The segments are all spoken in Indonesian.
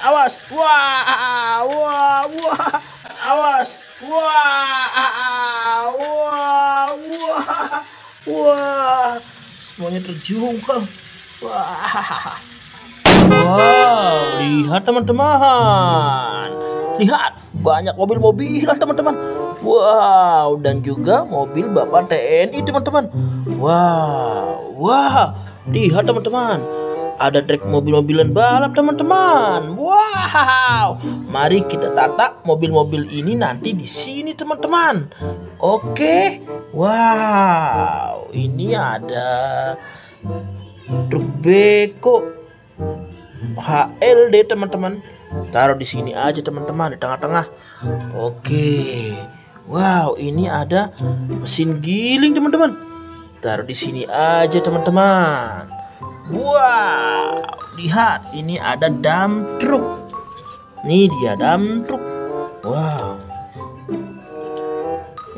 awas. Wah, wah, wah. Awas. Wah, wah, wah. Wah. Semuanya terjungkal. Wah. Wow, lihat teman-teman. Lihat, banyak mobil-mobilan teman-teman. Wow, dan juga mobil Bapak TNI teman-teman. Wow, wah, lihat teman-teman. Ada trek mobil-mobilan balap teman-teman. Wow, mari kita tata mobil-mobil ini nanti di sini teman-teman. Oke, wow, ini ada truk beko HLD teman-teman. Taruh di sini aja teman-teman, di tengah-tengah. Oke. Wow, ini ada mesin giling teman-teman. Taruh di sini aja teman-teman. Wow, lihat, ini ada dump truck. Nih dia dump truck. Wow.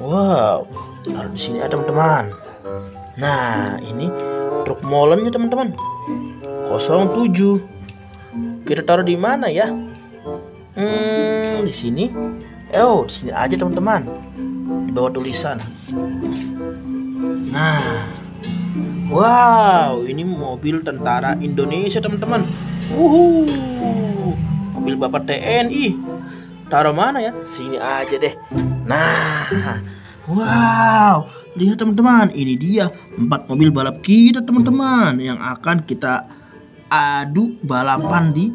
Wow, taruh di sini aja teman-teman. Nah, ini truk molennya teman-teman. 07. Kita taruh di mana ya? Di sini. Oh, di sini aja teman-teman. Di bawah tulisan. Nah. Wow, ini mobil tentara Indonesia teman-teman. Mobil Bapak TNI. Taruh mana ya? Sini aja deh. Nah. Wow, lihat teman-teman, ini dia 4 mobil balap kita teman-teman yang akan kita adu balapan di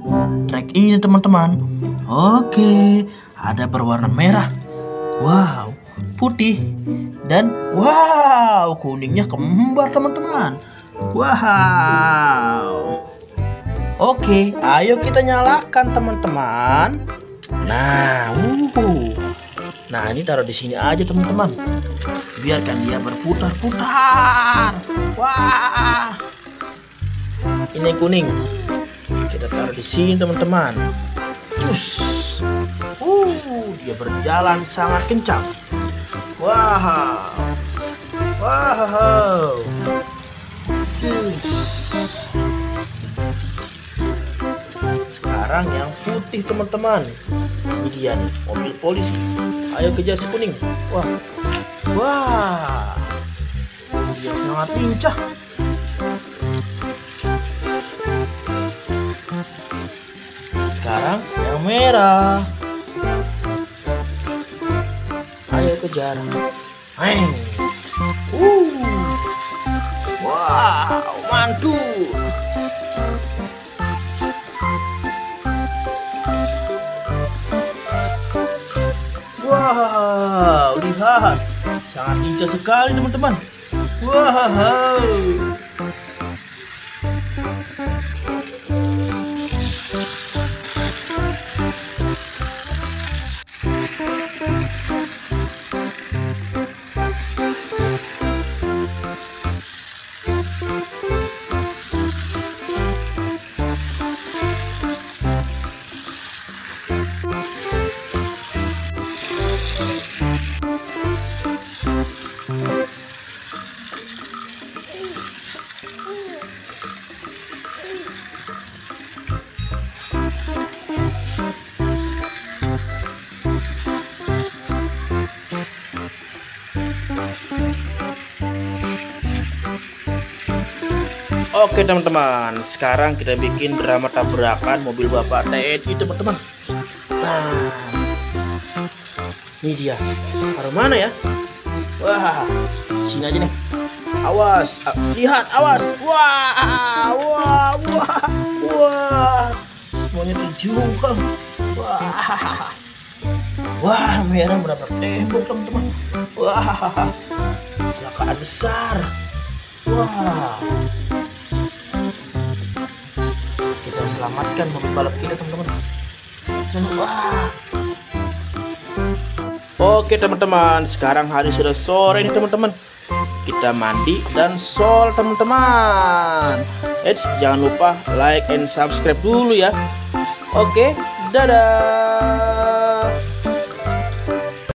trek ini teman-teman. Oke, ada berwarna merah, wow, putih, dan wow, kuningnya kembar teman-teman. Wow. Oke, ayo kita nyalakan teman-teman. Nah, nah ini taruh di sini aja teman-teman. Biarkan dia berputar-putar. Wah. Ini kuning. Kita taruh di sini teman-teman. Cus. Dia berjalan sangat kencang. Wow. Wow. Cus. Sekarang yang putih teman-teman. Ini dia nih, mobil polisi. Ayo kejar si kuning. Wah. Wah. Dia sangat lincah. Sekarang yang merah. Ayo kejar. Wow, mantul. Wow, lihat, sangat lincah sekali teman-teman. Wow. Oke teman-teman, sekarang kita bikin drama tabrakan mobil Bapak TNI teman-teman. Nah, ini dia. Taruh mana ya? Wah, sini aja nih. Awas, lihat, awas. Wah, wah, wah, wah. Semuanya terjungkal. Wah, wah, merah menabrak tembok teman-teman. Wah, kecelakaan besar. Wah. Kita selamatkan mobil balap kita teman-teman. Wah. Oke teman-teman, sekarang hari sudah sore nih teman-teman. Kita mandi dan sol teman-teman. Jangan lupa like and subscribe dulu ya. Oke, dadah.